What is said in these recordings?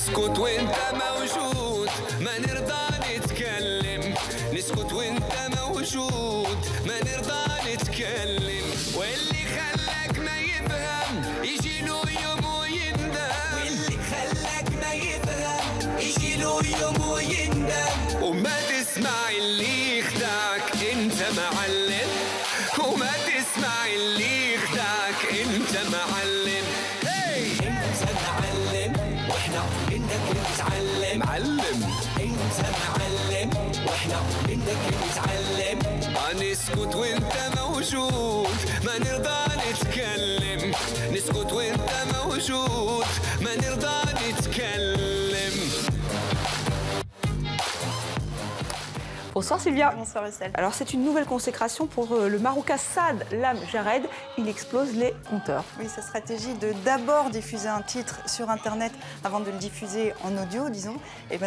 نسكت وانت موجود ما نرضى نتكلم نسكت وانت موجود ما نرضى نتكلم واللي خلاك ما يفهم يجي له يوم ويندم واللي خلاك ما يفهم يجي له يوم ويندم وما تسمع اللي يخدعك انت معلم وما تسمع اللي يخدعك انت معلم انت معلم واحنا منك نتعلم معلم انت معلم واحنا منك نتعلم نسكت وانت موجود ما نرضى نتكلم نسكت وانت موجود ما نرضى نتكلم. Bonsoir Sylvia. Bonsoir Estelle. Alors c'est une nouvelle consécration pour le Marocain Saad Lam Jared. Il explose les compteurs. Oui, sa stratégie de d'abord diffuser un titre sur Internet avant de le diffuser en audio, disons,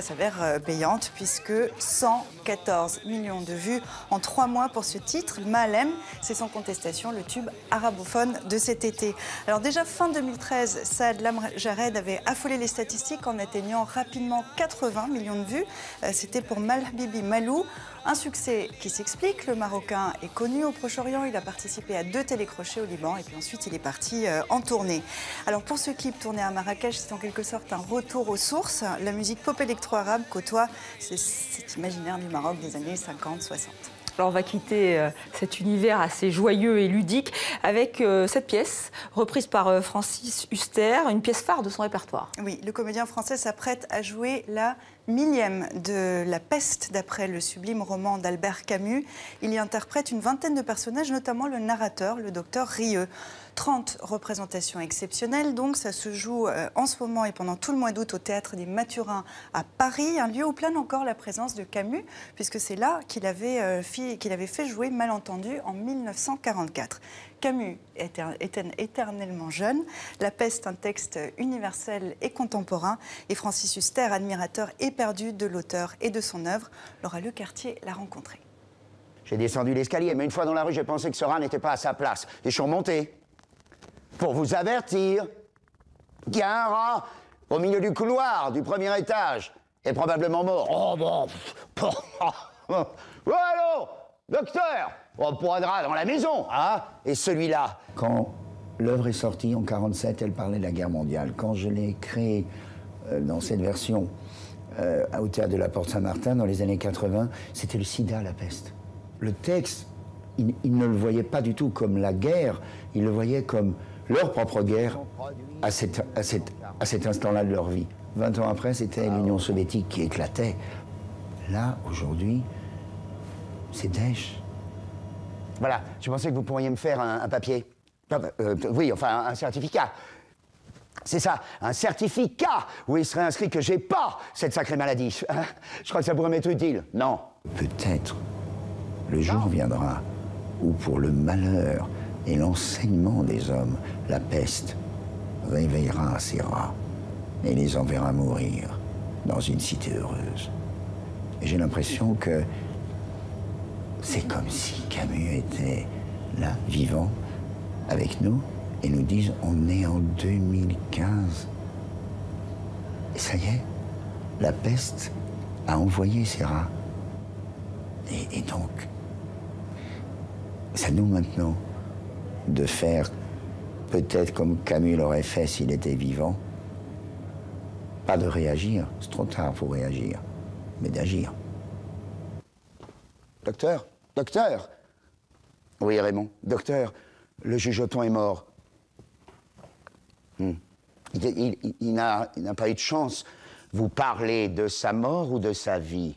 s'avère payante puisque 114 millions de vues en 3 mois pour ce titre. Malem, c'est sans contestation le tube arabophone de cet été. Alors déjà fin 2013, Saad Lam Jared avait affolé les statistiques en atteignant rapidement 80 millions de vues. C'était pour Malhabibi Malou. Un succès qui s'explique, le Marocain est connu au Proche-Orient, il a participé à 2 télécrochets au Liban et puis ensuite il est parti en tournée. Alors pour ce clip tourné à Marrakech, c'est en quelque sorte un retour aux sources. La musique pop électro-arabe côtoie cet imaginaire du Maroc des années 50-60. Alors on va quitter cet univers assez joyeux et ludique avec cette pièce reprise par Francis Huster, une pièce phare de son répertoire. Oui, le comédien français s'apprête à jouer la 1000e de La Peste, d'après le sublime roman d'Albert Camus. Il y interprète une vingtaine de personnages, notamment le narrateur, le docteur Rieux. 30 représentations exceptionnelles, donc ça se joue en ce moment et pendant tout le mois d'août au Théâtre des Mathurins à Paris, un lieu où plane encore la présence de Camus, puisque c'est là qu'il avait fait jouer Malentendu en 1944. Camus était éternellement jeune, La Peste, un texte universel et contemporain, et Francis Huster, admirateur éperdu de l'auteur et de son œuvre. Laura Lecartier l'a rencontré. J'ai descendu l'escalier, mais une fois dans la rue, j'ai pensé que ce rat n'était pas à sa place. Et je suis remonté. Pour vous avertir qu'il y a un rat au milieu du couloir du premier étage est probablement mort. Oh bon. Oh, allô, docteur. Oh, point de rat dans la maison, hein. Et celui-là. Quand l'œuvre est sortie en 1947, elle parlait de la guerre mondiale. Quand je l'ai créée dans cette version au Théâtre de la Porte Saint-Martin, dans les années 80, c'était le sida, la peste. Le texte, ils ne le voyaient pas du tout comme la guerre, ils le voyaient comme leur propre guerre à cet instant-là de leur vie. 20 ans après, c'était l'Union soviétique qui éclatait. Là, aujourd'hui, c'est Daesh. Voilà, je pensais que vous pourriez me faire un papier. Oui, enfin, un certificat. C'est ça, un certificat où il serait inscrit que j'ai pas cette sacrée maladie. Je crois que ça pourrait m'être utile. Non. Peut-être le jour viendra où, pour le malheur et l'enseignement des hommes, la peste réveillera ces rats et les enverra mourir dans une cité heureuse. Et j'ai l'impression que c'est comme si Camus était là, vivant, avec nous, et nous disent on est en 2015. Et ça y est, la peste a envoyé ces rats. Et donc, c'est à nous maintenant de faire peut-être comme Camus l'aurait fait s'il était vivant. Pas de réagir, c'est trop tard pour réagir, mais d'agir. Docteur, docteur. Oui, Raymond, docteur, le juge Othon est mort. Il n'a pas eu de chance. Vous parlez de sa mort ou de sa vie?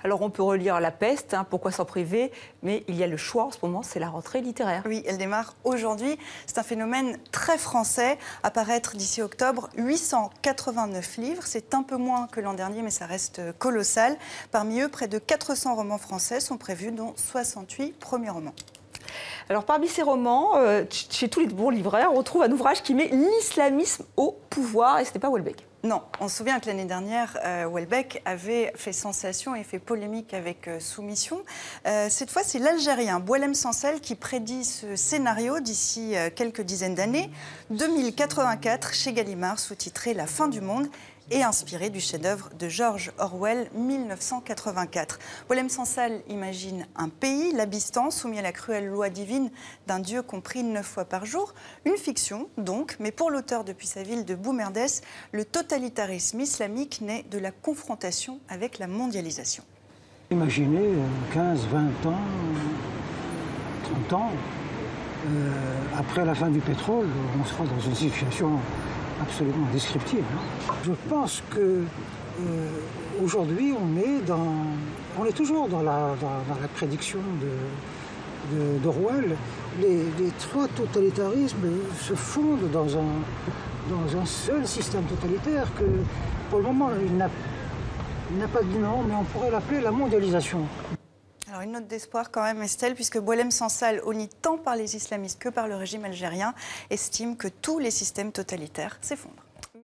Alors on peut relire La Peste, pourquoi s'en priver, mais il y a le choix en ce moment, c'est la rentrée littéraire. Oui, elle démarre aujourd'hui. C'est un phénomène très français. Apparaître d'ici octobre, 889 livres. C'est un peu moins que l'an dernier, mais ça reste colossal. Parmi eux, près de 400 romans français sont prévus, dont 68 premiers romans. Alors parmi ces romans, chez tous les bons libraires, on retrouve un ouvrage qui met l'islamisme au pouvoir, et ce n'est pas Houellebecq. Non, on se souvient que l'année dernière, Houellebecq avait fait sensation et fait polémique avec Soumission. Cette fois, c'est l'Algérien Boualem Sansal qui prédit ce scénario d'ici quelques dizaines d'années. 2084, chez Gallimard, sous-titré « La fin du monde » et inspiré du chef-d'œuvre de George Orwell, 1984. Boualem Sansal imagine un pays, l'Abystan, soumis à la cruelle loi divine d'un dieu compris 9 fois par jour. Une fiction, donc, mais pour l'auteur depuis sa ville de Boumerdès, le totalitarisme islamique naît de la confrontation avec la mondialisation. Imaginez 15, 20 ans, 30 ans, après la fin du pétrole, on sera dans une situation absolument descriptive. Je pense que aujourd'hui, on est toujours dans la prédiction d'Orwell. Les trois totalitarismes se fondent dans un seul système totalitaire que, pour le moment, il n'a pas de nom, mais on pourrait l'appeler la mondialisation. Alors une note d'espoir quand même, Estelle, puisque Boualem Sansal, honni tant par les islamistes que par le régime algérien, estime que tous les systèmes totalitaires s'effondrent.